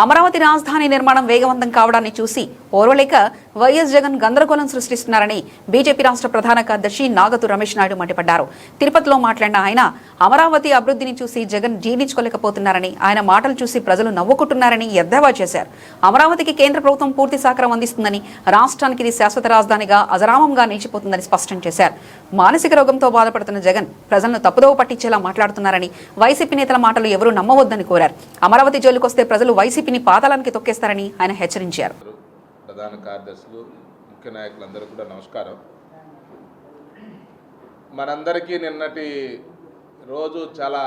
అమరావతి రాజధాని నిర్మాణం వేగవంతం కావడాన్ని చూసి ఓర్వలేక వైఎస్ జగన్ గందరగోళం సృష్టిస్తున్నారని బీజేపీ రాష్ట్ర ప్రధాన కార్యదర్శి నాగతు రమేష్ నాయుడు మండిపడ్డారు. తిరుపతిలో మాట్లాడిన ఆయన అమరావతి అభివృద్ధిని చూసి జగన్ జీర్ణించుకోలేకపోతున్నారని, ఆయన మాటలు చూసి ప్రజలు నవ్వుకుంటున్నారని ఎద్దేవా చేశారు. అమరావతికి కేంద్ర ప్రభుత్వం పూర్తి సహకారం అందిస్తుందని, రాష్ట్రానికి ఇది శాశ్వత రాజధానిగా అజరామంగా నిలిచిపోతుందని స్పష్టం చేశారు. మానసిక రోగంతో బాధపడుతున్న జగన్ ప్రజలను తప్పుదోవ పట్టించేలా మాట్లాడుతున్నారని, వైసీపీ నేతల మాటలు ఎవరూ నమ్మవద్దని కోరారు. అమరావతి జోలికొస్తే ప్రజలు వైసీపీని పాతాళానికి తొక్కేస్తారని ఆయన హెచ్చరించారు. ప్రధాన కార్యదర్శులు, ముఖ్య నాయకులందరూ కూడా నమస్కారం. మనందరికీ నిన్నటి రోజు చాలా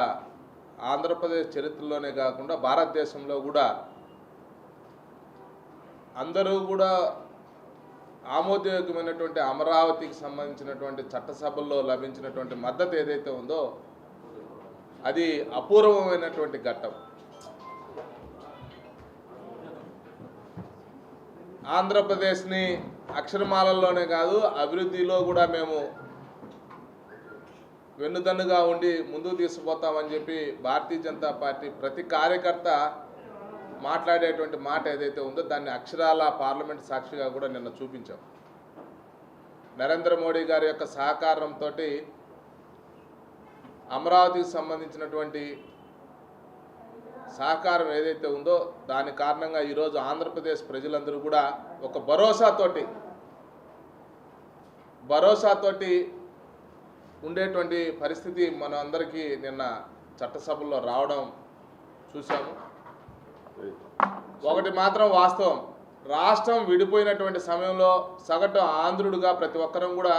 ఆంధ్రప్రదేశ్ చరిత్రలోనే కాకుండా భారతదేశంలో కూడా అందరూ కూడా ఆమోదయోగ్యమైనటువంటి అమరావతికి సంబంధించినటువంటి చట్టసభల్లో లభించినటువంటి మద్దతు ఏదైతే ఉందో అది అపూర్వమైనటువంటి ఘట్టం. ఆంధ్రప్రదేశ్ని అక్షరమాలల్లోనే కాదు అభివృద్ధిలో కూడా మేము వెన్నుదన్నుగా ఉండి ముందుకు తీసుకుపోతామని చెప్పి భారతీయ జనతా పార్టీ ప్రతి కార్యకర్త మాట్లాడేటువంటి మాట ఏదైతే ఉందో దాన్ని అక్షరాల పార్లమెంట్ సాక్షిగా కూడా నిన్న చూపించాం. నరేంద్ర మోడీ గారి యొక్క సహకారంతో అమరావతికి సంబంధించినటువంటి సహకారం ఏదైతే ఉందో దాని కారణంగా ఈరోజు ఆంధ్రప్రదేశ్ ప్రజలందరూ కూడా ఒక భరోసాతోటి ఉండేటువంటి పరిస్థితి మన అందరికీ నిన్న చట్టసభల్లో రావడం చూసాము. ఒకటి మాత్రం వాస్తవం, రాష్ట్రం విడిపోయినటువంటి సమయంలో సగటు ఆంధ్రుడుగా ప్రతి ఒక్కరం కూడా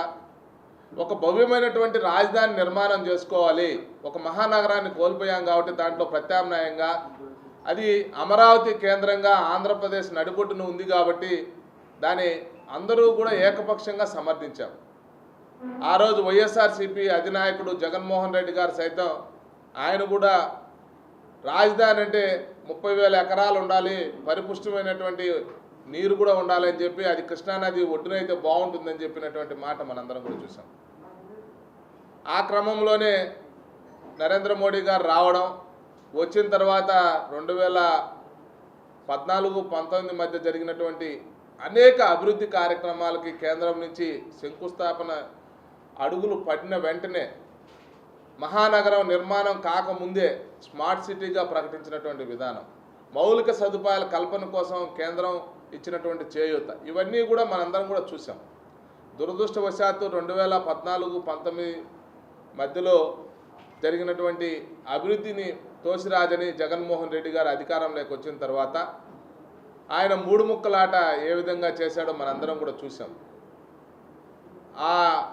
ఒక భవ్యమైనటువంటి రాజధాని నిర్మాణం చేసుకోవాలి, ఒక మహానగరాన్ని కోల్పోయాం కాబట్టి దాంట్లో ప్రత్యామ్నాయంగా అది అమరావతి కేంద్రంగా ఆంధ్రప్రదేశ్ నడిబొట్టును ఉంది కాబట్టి దాన్ని అందరూ కూడా ఏకపక్షంగా సమర్థించాం. ఆ రోజు వైఎస్ఆర్సీపీ అధినాయకుడు జగన్మోహన్ రెడ్డి గారు సైతం ఆయన కూడా రాజధాని అంటే 30,000 ఎకరాలు ఉండాలి, పరిపుష్టమైనటువంటి నీరు కూడా ఉండాలి అని చెప్పి అది కృష్ణానది ఒడ్డునైతే బాగుంటుందని చెప్పినటువంటి మాట మనందరం కూడా చూసాం. ఆ క్రమంలోనే నరేంద్ర మోడీ గారు రావడం, వచ్చిన తర్వాత 2014-19 మధ్య జరిగినటువంటి అనేక అభివృద్ధి కార్యక్రమాలకి కేంద్రం నుంచి శంకుస్థాపన అడుగులు పడిన వెంటనే మహానగరం నిర్మాణం కాకముందే స్మార్ట్ సిటీగా ప్రకటించినటువంటి విధానం, మౌలిక సదుపాయాల కల్పన కోసం కేంద్రం ఇచ్చినటువంటి చేయూత, ఇవన్నీ కూడా మనందరం కూడా చూసాం. దురదృష్టవశాత్తు 2014-19 మధ్యలో జరిగినటువంటి అభివృద్ధిని తోసిరాజని జగన్మోహన్ రెడ్డి గారు అధికారంలోకి వచ్చిన తర్వాత ఆయన మూడు ముక్కలాట ఏ విధంగా చేశాడో మనందరం కూడా చూసాం. ఆ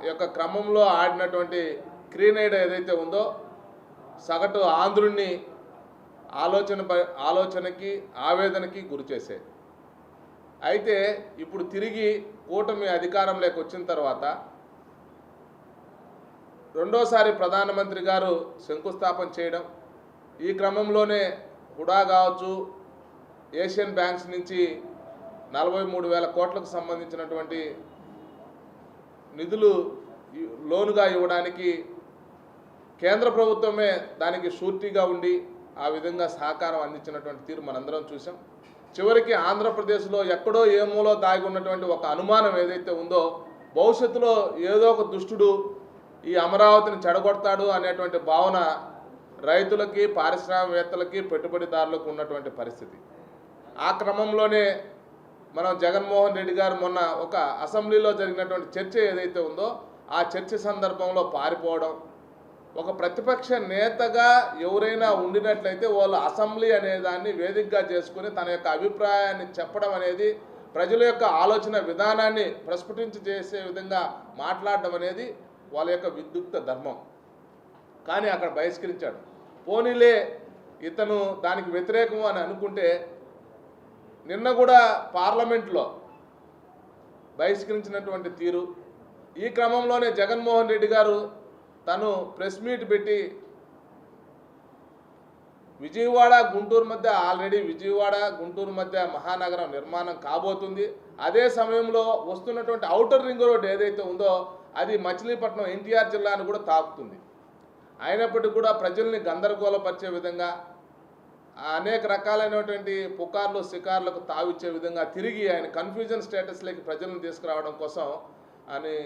యొక్క క్రమంలో ఆడినటువంటి క్రీనైడ్ ఏదైతే ఉందో సగటు ఆంధ్రుణ్ణి ఆలోచనకి ఆవేదనకి గురి చేసే. అయితే ఇప్పుడు తిరిగి కూటమి అధికారంలోకి వచ్చిన తర్వాత రెండోసారి ప్రధానమంత్రి గారు శంకుస్థాపన చేయడం, ఈ క్రమంలోనే హుడా కావచ్చు, ఏషియన్ బ్యాంక్స్ నుంచి 43,000 కోట్లకు సంబంధించినటువంటి నిధులు లోనుగా ఇవ్వడానికి కేంద్ర ప్రభుత్వమే దానికి షూరిటీగా ఉండి ఆ విధంగా సహకారం అందించినటువంటి తీరు మనందరం చూసాం. చివరికి ఆంధ్రప్రదేశ్లో ఎక్కడో ఏమూలో దాగి ఉన్నటువంటి ఒక అనుమానం ఏదైతే ఉందో భవిష్యత్తులో ఏదో ఒక దుష్టుడు ఈ అమరావతిని చెడగొడతాడు అనేటువంటి భావన రైతులకి, పారిశ్రామికవేత్తలకి, పెట్టుబడిదారులకు ఉన్నటువంటి పరిస్థితి. ఆ క్రమంలోనే మనం జగన్మోహన్ రెడ్డి గారు మొన్న ఒక అసెంబ్లీలో జరిగినటువంటి చర్చ ఏదైతే ఉందో ఆ చర్చ సందర్భంలో పారిపోవడం, ఒక ప్రతిపక్ష నేతగా ఎవరైనా ఉండినట్లయితే వాళ్ళు అసెంబ్లీ అనే దాన్ని వేదికగా చేసుకుని తన యొక్క అభిప్రాయాన్ని చెప్పడం అనేది, ప్రజల యొక్క ఆలోచన విధానాన్ని ప్రస్ఫుటించి చేసే విధంగా మాట్లాడడం అనేది వాళ్ళ యొక్క విద్యుక్త ధర్మం. కానీ అక్కడ బహిష్కరించాడు. పోనీలే ఇతను దానికి వ్యతిరేకము అని అనుకుంటే నిన్న కూడా పార్లమెంట్లో బహిష్కరించినటువంటి తీరు. ఈ క్రమంలోనే జగన్మోహన్ రెడ్డి గారు తను ప్రెస్ మీట్ పెట్టి విజయవాడ గుంటూరు మధ్య ఆల్రెడీ గుంటూరు మధ్య మహానగరం నిర్మాణం కాబోతుంది. అదే సమయంలో వస్తున్నటువంటి ఔటర్ రింగ్ రోడ్ ఏదైతే ఉందో అది మచిలీపట్నం ఎన్టీఆర్ జిల్లాను కూడా తాకుతుంది. అయినప్పటికీ కూడా ప్రజల్ని గందరగోళపరిచే విధంగా అనేక రకాలైనటువంటి పుకార్లు శికార్లకు తావిచ్చే విధంగా తిరిగి ఆయన కన్ఫ్యూజన్ స్టేటస్లోకి ప్రజలను తీసుకురావడం కోసం అని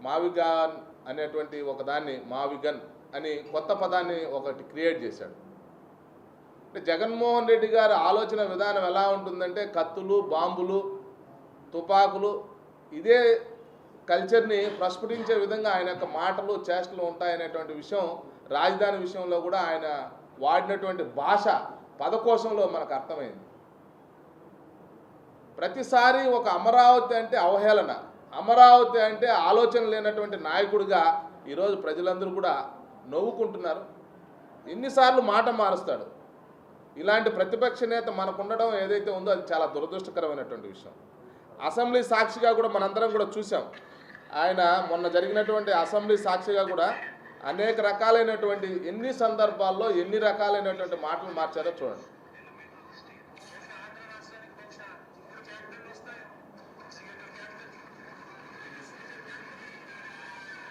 మావిగాన్ అనేటువంటి ఒకదాన్ని మావిగన్ అని కొత్త పదాన్ని ఒకటి క్రియేట్ చేశాడు. అంటే జగన్మోహన్ రెడ్డి గారి ఆలోచన విధానం ఎలా ఉంటుందంటే కత్తులు, బాంబులు, తుపాకులు ఇదే కల్చర్ని ప్రస్ఫుటించే విధంగా ఆయన యొక్క మాటలు చేష్టలు ఉంటాయనేటువంటి విషయం రాజధాని విషయంలో కూడా ఆయన వాడినటువంటి భాష పదకోశంలో మనకు అర్థమైంది. ప్రతిసారి ఒక అమరావతి అంటే అవహేళన, అమరావతి అంటే ఆలోచన లేనటువంటి నాయకుడిగా ఈరోజు ప్రజలందరూ కూడా నవ్వుకుంటున్నారు. ఎన్నిసార్లు మాట మారుస్తాడు. ఇలాంటి ప్రతిపక్ష నేత మనకు ఉండడం ఏదైతే ఉందో అది చాలా దురదృష్టకరమైనటువంటి విషయం. అసెంబ్లీ సాక్షిగా కూడా మనందరం కూడా చూసాం. ఆయన మొన్న జరిగినటువంటి అసెంబ్లీ సాక్షిగా కూడా అనేక రకాలైనటువంటి ఎన్ని సందర్భాల్లో ఎన్ని రకాలైనటువంటి మాటలు మార్చారో చూడండి.